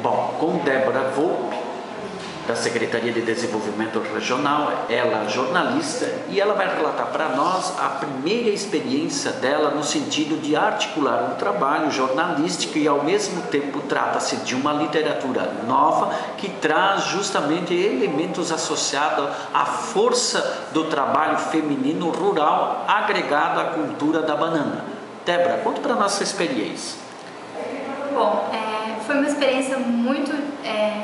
Bom, com Débora Volpe, da Secretaria de Desenvolvimento Regional, ela é jornalista e ela vai relatar para nós a primeira experiência dela no sentido de articular um trabalho jornalístico e ao mesmo tempo trata-se de uma literatura nova que traz justamente elementos associados à força do trabalho feminino rural agregado à cultura da banana. Débora, conta para nós essa experiência. Bom, foi uma experiência muito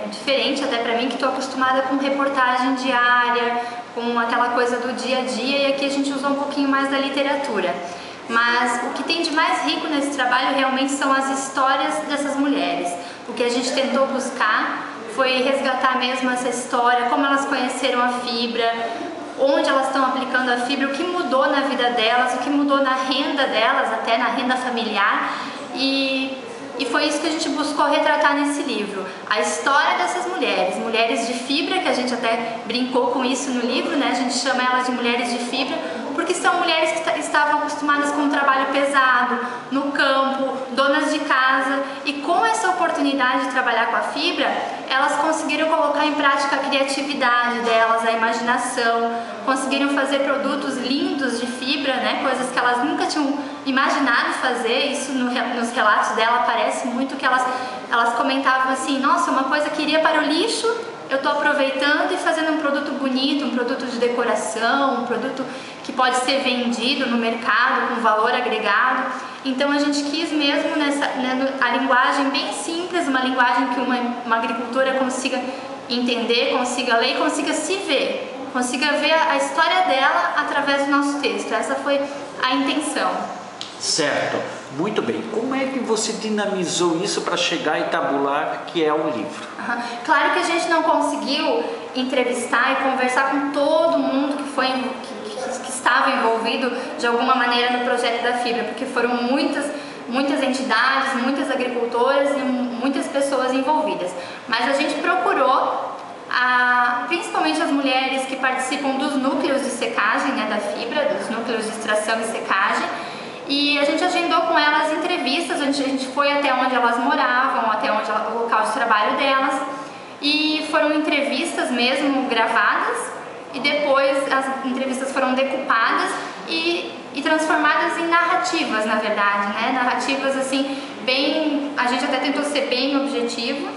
diferente até para mim, que estou acostumada com reportagem diária, com aquela coisa do dia a dia, e aqui a gente usou um pouquinho mais da literatura. Mas o que tem de mais rico nesse trabalho realmente são as histórias dessas mulheres. O que a gente tentou buscar foi resgatar mesmo essa história, como elas conheceram a fibra, onde elas estão aplicando a fibra, o que mudou na vida delas, o que mudou na renda delas, até na renda familiar. E foi isso que a gente buscou retratar nesse livro, a história dessas mulheres de fibra, que a gente até brincou com isso no livro, né? A gente chama elas de mulheres de fibra, porque são mulheres que estavam acostumadas com um trabalho pesado, no campo, donas de casa, e com essa oportunidade de trabalhar com a fibra, elas conseguiram colocar em prática a criatividade delas, a imaginação, conseguiram fazer produtos lindos de fibra, né? Coisas que elas nunca tinham imaginado fazer. Isso nos relatos dela aparece muito, que elas comentavam assim: nossa, uma coisa que iria para o lixo, eu estou aproveitando e fazendo um produto bonito, um produto de decoração, um produto que pode ser vendido no mercado com valor agregado. Então a gente quis mesmo a linguagem bem simples, uma linguagem que uma agricultora consiga entender, consiga ler e consiga se ver, consiga ver a história dela através do nosso texto. Essa foi a intenção. Certo, muito bem. Como é que você dinamizou isso para chegar e tabular que é o livro? Claro que a gente não conseguiu entrevistar e conversar com todo mundo que estava envolvido de alguma maneira no projeto da fibra, porque foram muitas entidades, muitas agricultoras e muitas pessoas envolvidas. Mas a gente procurou, principalmente as mulheres que participam dos núcleos de secagem, né, da fibra, dos núcleos de extração e secagem, e a gente agendou com elas entrevistas. A gente foi até onde elas moravam, até onde o local de trabalho delas, e foram entrevistas mesmo gravadas, e depois as entrevistas foram decupadas e transformadas em narrativas, na verdade, né? Narrativas assim, a gente até tentou ser bem objetivo,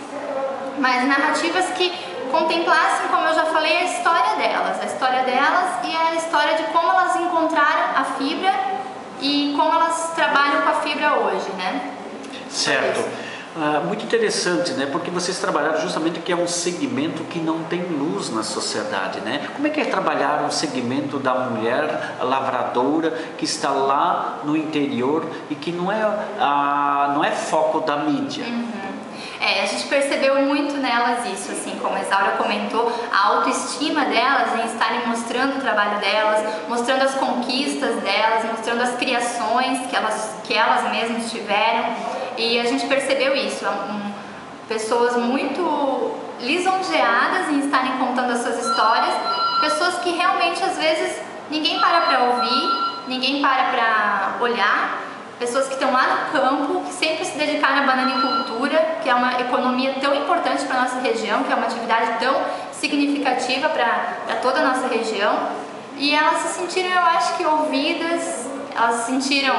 mas narrativas que contemplassem, como eu já falei, a história delas e a história de como elas encontraram a fibra e como elas trabalham com a fibra hoje, né? Certo. Muito interessante, né? Porque vocês trabalharam justamente que é um segmento que não tem luz na sociedade, né? Como é que é trabalhar um segmento da mulher lavradora que está lá no interior e que não é foco da mídia? A gente percebeu muito nelas isso, assim, como a Isaura comentou, a autoestima delas em estarem mostrando o trabalho delas, mostrando as conquistas delas, mostrando as criações que elas mesmas tiveram, e a gente percebeu isso, pessoas muito lisonjeadas em estarem contando as suas histórias, pessoas que realmente às vezes ninguém para ouvir, ninguém para olhar, pessoas que estão lá no campo, que sempre se dedicaram à bananicultura, que é uma economia tão importante para a nossa região, que é uma atividade tão significativa para toda a nossa região. E elas se sentiram, eu acho que, ouvidas, elas se sentiram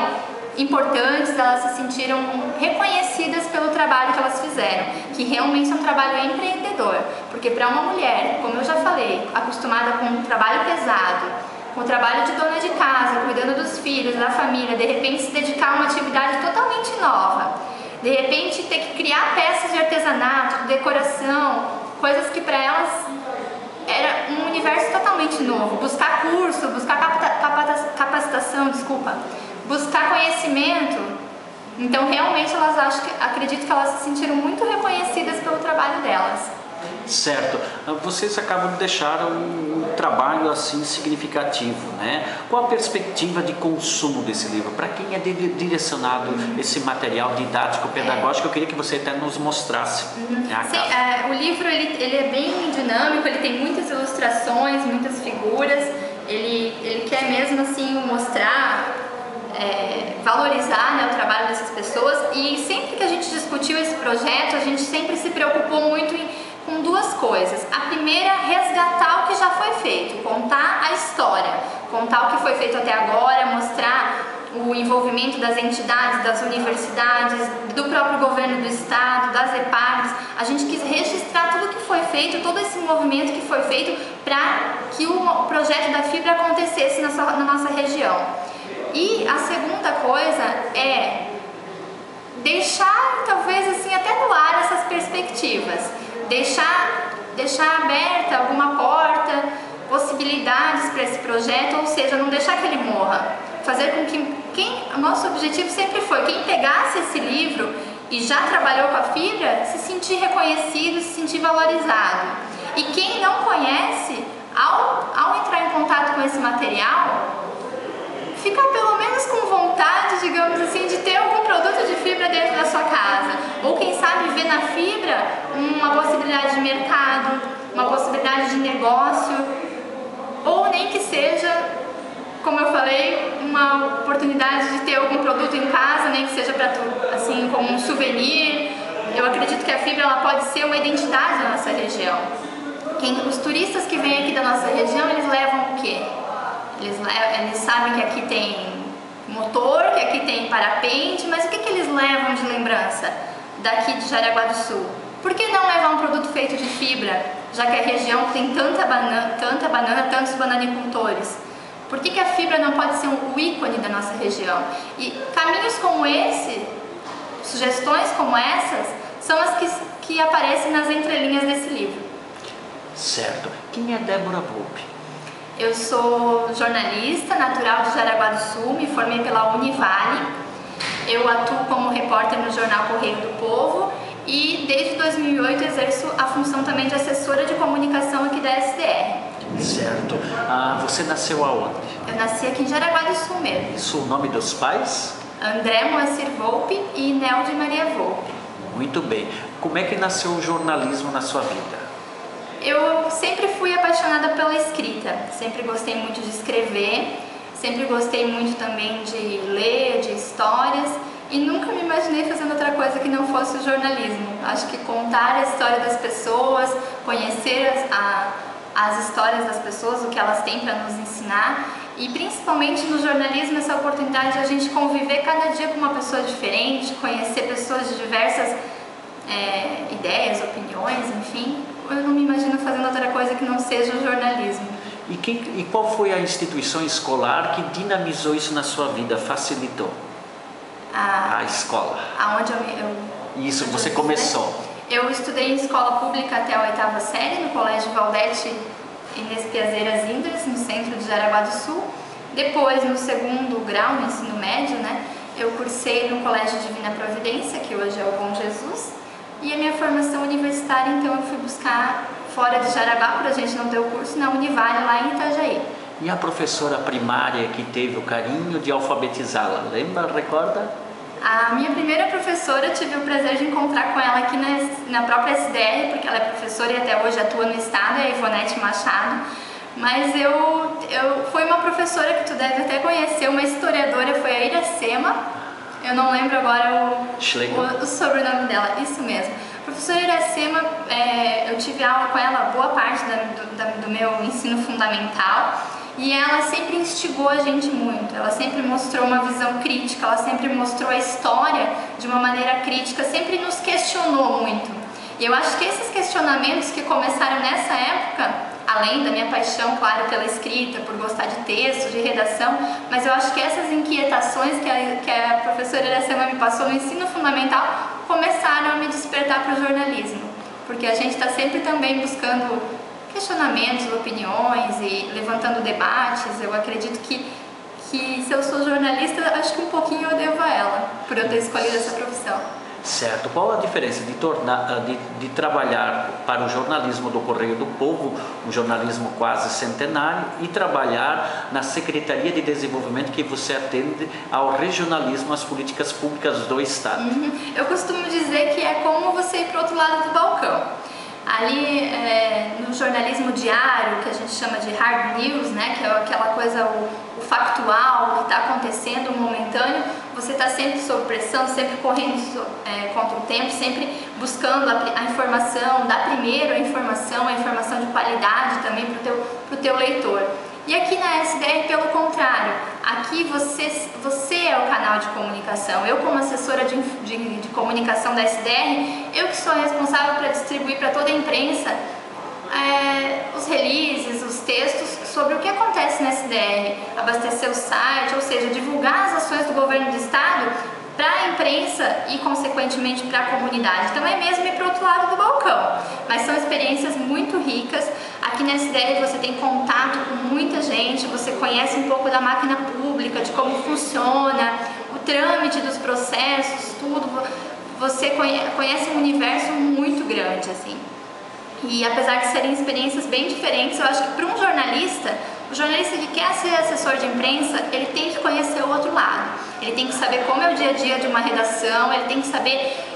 importantes, elas se sentiram reconhecidas pelo trabalho que elas fizeram, que realmente é um trabalho empreendedor, porque para uma mulher, como eu já falei, acostumada com um trabalho pesado, com o trabalho de dona de casa, cuidando dos filhos, da família, de repente se dedicar a uma atividade totalmente nova, de repente ter que criar peças de artesanato, de decoração, coisas que para elas era um universo totalmente novo, buscar curso, buscar capacitação, buscar conhecimento. Então realmente acredito que elas se sentiram muito reconhecidas pelo trabalho delas. Certo. Vocês acabam de deixar um trabalho assim significativo, né? Qual a perspectiva de consumo desse livro? Para quem é direcionado esse material didático, pedagógico? Eu queria que você até nos mostrasse. Sim, o livro ele é bem dinâmico, ele tem muitas ilustrações, muitas figuras. Ele quer mesmo assim mostrar valorizar, né, o trabalho dessas pessoas, e sempre que a gente discutiu esse projeto, a gente sempre se preocupou muito com duas coisas. A primeira, resgatar o que já foi feito, contar a história, contar o que foi feito até agora, mostrar o envolvimento das entidades, das universidades, do próprio governo do estado, das EPAGs. A gente quis registrar tudo que foi feito, todo esse movimento que foi feito para que o projeto da fibra acontecesse na nossa região. E a segunda coisa é deixar, talvez assim, até no ar essas perspectivas, deixar aberta alguma porta, possibilidades para esse projeto, ou seja, não deixar que ele morra. Fazer com que o nosso objetivo sempre foi quem pegasse esse livro e já trabalhou com a fibra se sentir reconhecido, se sentir valorizado. E quem não conhece, ao entrar em contato com esse material, ficar pelo menos com vontade, digamos assim, de ter algum produto de fibra dentro da sua casa. Ou quem sabe ver na fibra uma possibilidade de mercado, uma possibilidade de negócio, ou nem que seja, como eu falei, uma oportunidade de ter algum produto em casa, nem que seja para tu, assim, como um souvenir. Eu acredito que a fibra ela pode ser uma identidade da nossa região. Os turistas que vêm aqui da nossa região, eles levam o quê? Eles sabem que aqui tem motor, que aqui tem parapente, mas o que eles levam de lembrança daqui de Jaraguá do Sul? Por que não levar um produto feito de fibra, já que a região tem tanta banana, tantos bananicultores? Por que a fibra não pode ser o ícone da nossa região? E caminhos como esse, sugestões como essas, são as que aparecem nas entrelinhas desse livro. Certo. Quem é Débora Volpe? Eu sou jornalista, natural de Jaraguá do Sul, me formei pela Univale. Eu atuo como repórter no jornal Correio do Povo e desde 2008 exerço a função também de assessora de comunicação aqui da SDR. Certo. Você nasceu aonde? Eu nasci aqui em Jaraguá do Sul mesmo. Isso o nome dos pais? André Moacir Volpe e Nelde Maria Volpe. Muito bem. Como é que nasceu o jornalismo na sua vida? Eu sempre fui apaixonada pela escrita, sempre gostei muito de escrever, sempre gostei muito também de ler, de histórias e nunca me imaginei fazendo outra coisa que não fosse o jornalismo. Acho que contar a história das pessoas, conhecer as histórias das pessoas, o que elas têm para nos ensinar e principalmente no jornalismo essa oportunidade de a gente conviver cada dia com uma pessoa diferente, conhecer pessoas de diversas ideias, opiniões, enfim. Eu não me imagino fazendo outra coisa que não seja o jornalismo. E qual foi a instituição escolar que dinamizou isso na sua vida, facilitou? A escola. Aonde Isso, você começou. Eu estudei em escola pública até a 8ª série, no Colégio Valdete Inês Piazeiras Indras, no centro de Jaraguá do Sul. Depois, no 2º grau, no ensino médio, eu cursei no Colégio Divina Providência, que hoje é o Bom Jesus. E a minha formação universitária, então, eu fui buscar fora de Jaraguá, para a gente não ter o curso, na Univale, lá em Itajaí. E a professora primária que teve o carinho de alfabetizá-la, lembra, recorda? A minha primeira professora, eu tive o prazer de encontrar com ela aqui na própria SDR, porque ela é professora e até hoje atua no estado, é a Ivonete Machado. Mas foi uma professora que tu deve até conhecer, uma historiadora, foi a Iracema. Eu não lembro agora o sobrenome dela, isso mesmo. Professora Iracema, eu tive aula com ela boa parte do meu ensino fundamental e ela sempre instigou a gente muito, ela sempre mostrou uma visão crítica, ela sempre mostrou a história de uma maneira crítica, sempre nos questionou muito. E eu acho que esses questionamentos que começaram nessa época, além da minha paixão, claro, pela escrita, por gostar de texto, de redação, mas eu acho que essas inquietações que a professora Iracema me passou no ensino fundamental começaram a me despertar para o jornalismo, porque a gente está sempre também buscando questionamentos, opiniões e levantando debates. Eu acredito que se eu sou jornalista, acho que um pouquinho eu devo a ela, por eu ter escolhido essa profissão. Certo. Qual a diferença de trabalhar para o jornalismo do Correio do Povo, um jornalismo quase centenário, e trabalhar na Secretaria de Desenvolvimento que você atende ao regionalismo, às políticas públicas do Estado? Eu costumo dizer que é como você ir para o outro lado do balcão. Ali no jornalismo diário, que a gente chama de hard news, né, que é aquela coisa, o factual, o que está acontecendo, o momentâneo, você está sempre sob pressão, sempre correndo contra o tempo, sempre buscando a informação, dar primeiro a informação de qualidade também para o teu leitor. E aqui na SDR, pelo contrário, aqui você é o canal de comunicação. Eu, como assessora de comunicação da SDR, eu que sou responsável para distribuir para toda a imprensa os releases, os textos sobre o que acontece na SDR, abastecer o site, ou seja, divulgar as ações do governo do estado para a imprensa e, consequentemente, para a comunidade, também mesmo ir para o outro lado do balcão. Mas são experiências muito ricas. Aqui na SDR você tem contato com muita gente, você conhece um pouco da máquina pública, de como funciona, o trâmite dos processos, tudo. Você conhece um universo muito grande, assim. E apesar de serem experiências bem diferentes, eu acho que para um jornalista, o jornalista que quer ser assessor de imprensa, ele tem que conhecer o outro lado. Ele tem que saber como é o dia a dia de uma redação, ele tem que saber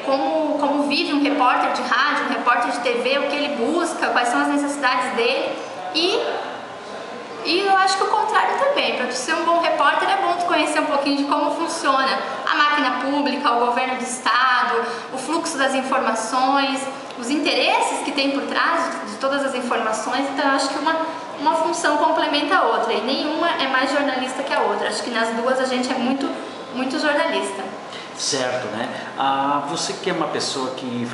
como vive um repórter de rádio, um repórter de TV, o que ele busca, quais são as necessidades dele. E eu acho que o contrário também, para tu ser um bom repórter é bom tu conhecer um pouquinho de como funciona a máquina pública, o governo do estado, o fluxo das informações, os interesses que tem por trás de todas as informações. Então eu acho que uma função complementa a outra e nenhuma é mais jornalista que a outra. Acho que nas duas a gente é muito jornalista. Certo, né? Você que é uma pessoa que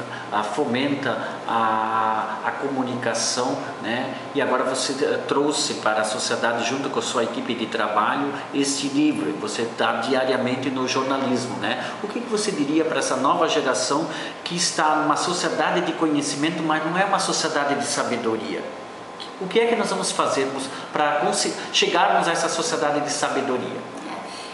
fomenta a comunicação, né? E agora você trouxe para a sociedade, junto com a sua equipe de trabalho, este livro. Você está diariamente no jornalismo, né? O que você diria para essa nova geração que está numa sociedade de conhecimento, mas não é uma sociedade de sabedoria? O que é que nós vamos fazer para chegarmos a essa sociedade de sabedoria?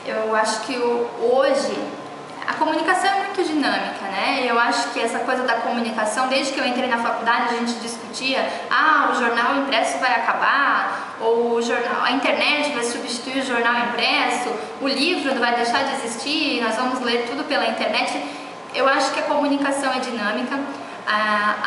Eu acho que hoje a comunicação é muito dinâmica, né? Eu acho que essa coisa da comunicação, desde que eu entrei na faculdade, a gente discutia, o jornal impresso vai acabar, ou a internet vai substituir o jornal impresso, o livro vai deixar de existir, nós vamos ler tudo pela internet. Eu acho que a comunicação é dinâmica,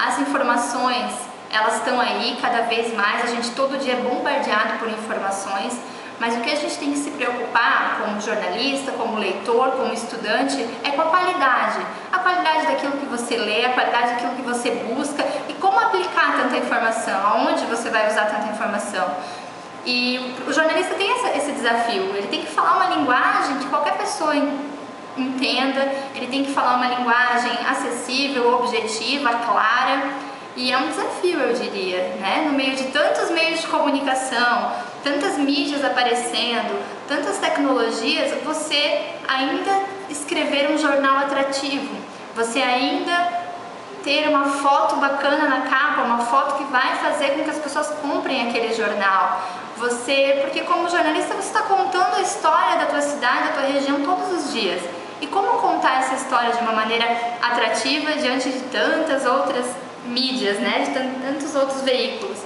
as informações, elas estão aí cada vez mais, a gente todo dia é bombardeado por informações. Mas o que a gente tem que se preocupar como jornalista, como leitor, como estudante, é com a qualidade. A qualidade daquilo que você lê, a qualidade daquilo que você busca e como aplicar tanta informação, aonde você vai usar tanta informação. E o jornalista tem esse desafio, ele tem que falar uma linguagem que qualquer pessoa entenda, ele tem que falar uma linguagem acessível, objetiva, clara. E é um desafio, eu diria, né? No meio de tantos meios de comunicação, tantas mídias aparecendo, tantas tecnologias, você ainda escrever um jornal atrativo, você ainda ter uma foto bacana na capa, uma foto que vai fazer com que as pessoas comprem aquele jornal. Porque como jornalista você está contando a história da tua cidade, da tua região todos os dias. E como contar essa história de uma maneira atrativa diante de tantas outras mídias, né, de tantos outros veículos.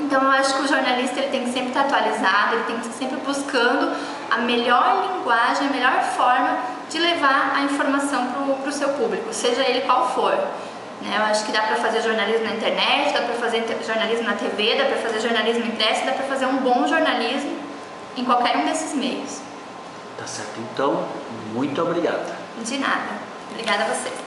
Então eu acho que o jornalista ele tem que sempre estar atualizado, ele tem que estar sempre buscando a melhor linguagem, a melhor forma de levar a informação para o seu público, seja ele qual for. Eu acho que dá para fazer jornalismo na internet, dá para fazer jornalismo na TV, dá para fazer jornalismo impresso, dá para fazer um bom jornalismo em qualquer um desses meios. Tá certo, então, muito obrigado. De nada. Obrigada a você.